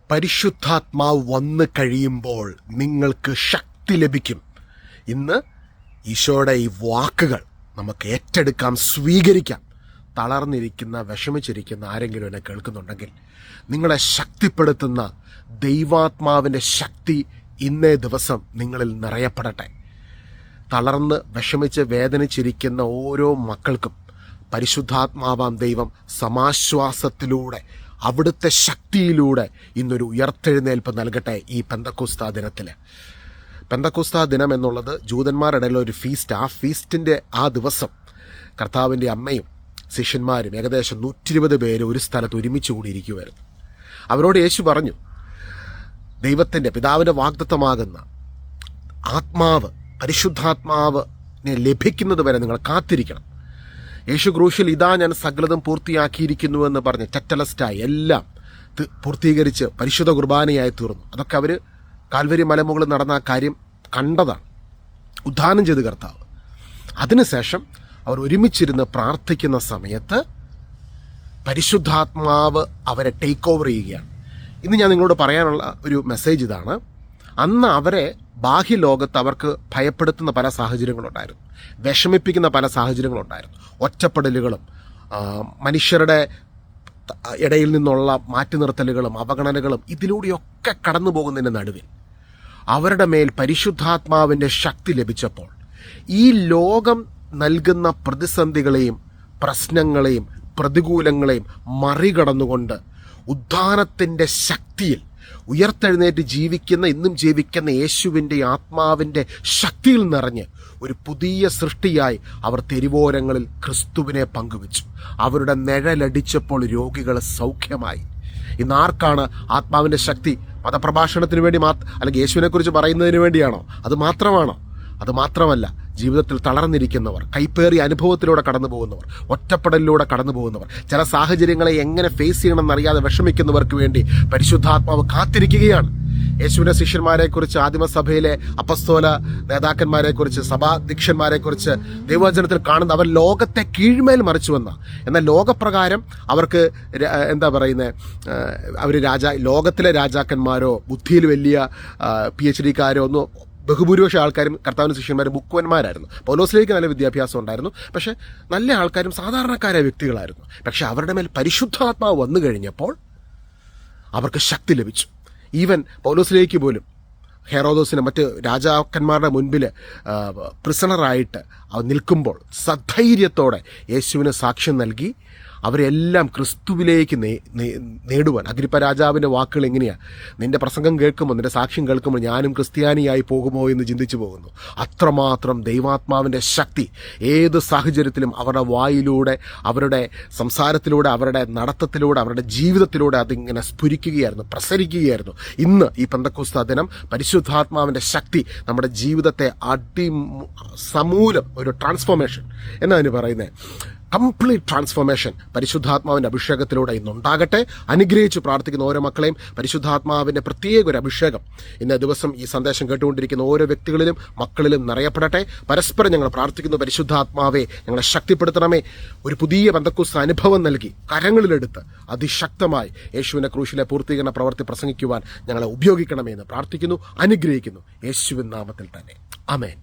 പരിശുദ്ധാത്മാവ് വന്നു കഴിയുമ്പോൾ നിങ്ങൾക്ക് ശക്തി ലഭിക്കും. ഇന്ന് ഈശോയുടെ ഈ വാക്കുകൾ നമുക്ക് ഏറ്റെടുക്കാം, സ്വീകരിക്കാം. തളർന്നിരിക്കുന്ന, വിഷമിച്ചിരിക്കുന്ന ആരെങ്കിലും എന്നെ കേൾക്കുന്നുണ്ടെങ്കിൽ നിങ്ങളെ ശക്തിപ്പെടുത്തുന്ന ദൈവാത്മാവിൻ്റെ ശക്തി ഇന്നേ ദിവസം നിങ്ങളിൽ നിറയപ്പെടട്ടെ. തളർന്ന് വിഷമിച്ച് വേദനിച്ചിരിക്കുന്ന ഓരോ മക്കൾക്കും പരിശുദ്ധാത്മാവാം ദൈവം സമാശ്വാസത്തിലൂടെ, അവിടുത്തെ ശക്തിയിലൂടെ ഇന്നൊരു ഉയർത്തെഴുന്നേൽപ്പ് നൽകട്ടെ. ഈ പെന്തക്കോസ്താ ദിനത്തിൽ, പെന്തക്കോസ്താ ദിനം എന്നുള്ളത് ജൂതന്മാരുടെ ഒരു ഫീസ്റ്റ്. ആ ഫീസ്റ്റിൻ്റെ ആ ദിവസം കർത്താവിൻ്റെ അമ്മയും ശിഷ്യന്മാരും ഏകദേശം 120 പേര് ഒരു സ്ഥലത്ത് ഒരുമിച്ച് കൂടിയിരിക്കുമായിരുന്നു. അവരോട് യേശു പറഞ്ഞു, ദൈവത്തിൻ്റെ പിതാവിൻ്റെ വാഗ്ദത്തമാകുന്ന ആത്മാവ്, പരിശുദ്ധാത്മാവിനെ ലഭിക്കുന്നത് വരെ നിങ്ങൾ കാത്തിരിക്കണം. യേശു ക്രൂശിൽ ഇതാ ഞാൻ സകലതും പൂർത്തിയാക്കിയിരിക്കുന്നുവെന്ന് പറഞ്ഞ് ടെറ്റലസ്റ്റായി എല്ലാം പൂർത്തീകരിച്ച് പരിശുദ്ധ കുർബാനയായി തീർന്നു. അതൊക്കെ അവർ കാൽവരി മലമുകളിൽ നടന്ന ആ കാര്യം കണ്ടതാണ്, ഉദ്ധാനം ചെയ്ത് കർത്താവ്. അതിനുശേഷം അവർ ഒരുമിച്ചിരുന്ന് പ്രാർത്ഥിക്കുന്ന സമയത്ത് പരിശുദ്ധാത്മാവ് അവരെ ടേക്ക് ഓവർ ചെയ്യുകയാണ്. ഇന്ന് ഞാൻ നിങ്ങളോട് പറയാനുള്ള ഒരു മെസ്സേജ് ഇതാണ്. അന്ന് അവരെ ബാഹ്യലോകത്ത് അവർക്ക് ഭയപ്പെടുത്തുന്ന പല സാഹചര്യങ്ങളുണ്ടായിരുന്നു, വിഷമിപ്പിക്കുന്ന പല സാഹചര്യങ്ങളുണ്ടായിരുന്നു. ഒറ്റപ്പെടലുകളും മനുഷ്യരുടെ ഇടയിൽ നിന്നുള്ള മാറ്റി നിർത്തലുകളും അവഗണനകളും ഇതിലൂടെയൊക്കെ കടന്നു പോകുന്നതിൻ്റെ നടുവിൽ അവരുടെ മേൽ പരിശുദ്ധാത്മാവിൻ്റെ ശക്തി ലഭിച്ചപ്പോൾ ഈ ലോകം നൽകുന്ന പ്രതിസന്ധികളെയും പ്രശ്നങ്ങളെയും പ്രതികൂലങ്ങളെയും മറികടന്നുകൊണ്ട് ഉദ്ധാനത്തിൻ്റെ ശക്തിയിൽ ഉയർത്തെഴുന്നേറ്റ് ജീവിക്കുന്ന, ഇന്നും ജീവിക്കുന്ന യേശുവിൻ്റെ ആത്മാവിൻ്റെ ശക്തിയിൽ നിറഞ്ഞ് ഒരു പുതിയ സൃഷ്ടിയായി അവർ തെരുവോരങ്ങളിൽ ക്രിസ്തുവിനെ പങ്കുവച്ചു. അവരുടെ നിഴലടിച്ചപ്പോൾ രോഗികൾ സൗഖ്യമായി. ഇന്ന് ആർക്കാണ് ആത്മാവിൻ്റെ ശക്തി? മതപ്രഭാഷണത്തിന് വേണ്ടി അല്ലെങ്കിൽ യേശുവിനെക്കുറിച്ച് പറയുന്നതിന് വേണ്ടിയാണോ? അത് മാത്രമാണോ? അത് മാത്രമല്ല, ജീവിതത്തിൽ തളർന്നിരിക്കുന്നവർ, കൈപ്പേറിയ അനുഭവത്തിലൂടെ കടന്നു പോകുന്നവർ, ഒറ്റപ്പെടലിലൂടെ കടന്നു പോകുന്നവർ, ചില സാഹചര്യങ്ങളെ എങ്ങനെ ഫേസ് ചെയ്യണമെന്നറിയാതെ വിഷമിക്കുന്നവർക്ക് വേണ്ടി പരിശുദ്ധാത്മാവ് കാത്തിരിക്കുകയാണ്. യേശുവിൻ്റെ ശിഷ്യന്മാരെക്കുറിച്ച്, ആദിമസഭയിലെ അപ്പസ്തോല നേതാക്കന്മാരെക്കുറിച്ച്, സഭാധ്യക്ഷന്മാരെക്കുറിച്ച് ദൈവവചനത്തിൽ കാണുന്ന അവർ ലോകത്തെ കീഴ്മേൽ മറിച്ചുവെന്ന, എന്നാൽ ലോകപ്രകാരം അവർക്ക് അവർ ലോകത്തിലെ രാജാക്കന്മാരോ ബുദ്ധിയിൽ വലിയ PhD-കാരോ ഒന്നും, ബഹുഭൂരിപക്ഷ ആൾക്കാരും കർത്താവിൻ്റെ ശിഷ്യന്മാരും ബുക്കുവന്മാരായിരുന്നു. പൗലോസിലേക്ക് നല്ല വിദ്യാഭ്യാസം ഉണ്ടായിരുന്നു, പക്ഷെ നല്ല ആൾക്കാരും സാധാരണക്കാരായ വ്യക്തികളായിരുന്നു. പക്ഷെ അവരുടെ മേൽ പരിശുദ്ധാത്മാവ് വന്നു കഴിഞ്ഞപ്പോൾ അവർക്ക് ശക്തി ലഭിച്ചു. ഈവൻ പൗലോസിലേക്ക് പോലും ഹെറോദോസിന് മറ്റ് രാജാക്കന്മാരുടെ മുൻപിൽ പ്രിസണറായിട്ട് നിൽക്കുമ്പോൾ സധൈര്യത്തോടെ യേശുവിന് സാക്ഷ്യം നൽകി അവരെല്ലാം ക്രിസ്തുവിലേക്ക് നേടുവാൻ. അഗ്രിപ്പ രാജാവിൻ്റെ വാക്കുകൾ എങ്ങനെയാണ്? നിന്റെ പ്രസംഗം കേൾക്കുമ്പോൾ, നിന്റെ സാക്ഷ്യം കേൾക്കുമ്പോൾ ഞാനും ക്രിസ്ത്യാനിയായി പോകുമോ എന്ന് ചിന്തിച്ചു പോകുന്നു. അത്രമാത്രം ദൈവാത്മാവിൻ്റെ ശക്തി ഏത് സാഹചര്യത്തിലും അവരുടെ വായിലൂടെ, അവരുടെ സംസാരത്തിലൂടെ, അവരുടെ നടത്തത്തിലൂടെ, അവരുടെ ജീവിതത്തിലൂടെ അതിങ്ങനെ സ്ഫുരിക്കുകയായിരുന്നു, പ്രസരിക്കുകയായിരുന്നു. ഇന്ന് ഈ പെന്തക്കോസ്താ ദിനം പരിശുദ്ധാത്മാവിൻ്റെ ശക്തി നമ്മുടെ ജീവിതത്തെ സമൂലം ഒരു ട്രാൻസ്ഫോർമേഷൻ എന്നതിന് പറയുന്നത്, കംപ്ലീറ്റ് ട്രാൻസ്ഫോർമേഷൻ പരിശുദ്ധാത്മാവിൻ്റെ അഭിഷേകത്തിലൂടെ ഇന്നുണ്ടാകട്ടെ. അനുഗ്രഹിച്ച് പ്രാർത്ഥിക്കുന്ന ഓരോ മക്കളെയും പരിശുദ്ധാത്മാവിൻ്റെ പ്രത്യേക ഒരു അഭിഷേകം ഇന്ന ദിവസം ഈ സന്ദേശം കേട്ടുകൊണ്ടിരിക്കുന്ന ഓരോ വ്യക്തികളിലും മക്കളിലും നിറയപ്പെടട്ടെ. പരസ്പരം ഞങ്ങൾ പ്രാർത്ഥിക്കുന്നു, പരിശുദ്ധാത്മാവെ ഞങ്ങളെ ശക്തിപ്പെടുത്തണമേ. ഒരു പുതിയ പെന്തക്കോസ്താ അനുഭവം നൽകി കരങ്ങളിലെടുത്ത് അതിശക്തമായി യേശുവിൻ്റെ ക്രൂശിലെ പൂർത്തീകരണ പ്രവൃത്തി പ്രസംഗിക്കുവാൻ ഞങ്ങളെ ഉപയോഗിക്കണമേ എന്ന് പ്രാർത്ഥിക്കുന്നു, അനുഗ്രഹിക്കുന്നു. യേശുവിൻ നാമത്തിൽ തന്നെ, ആമേൻ.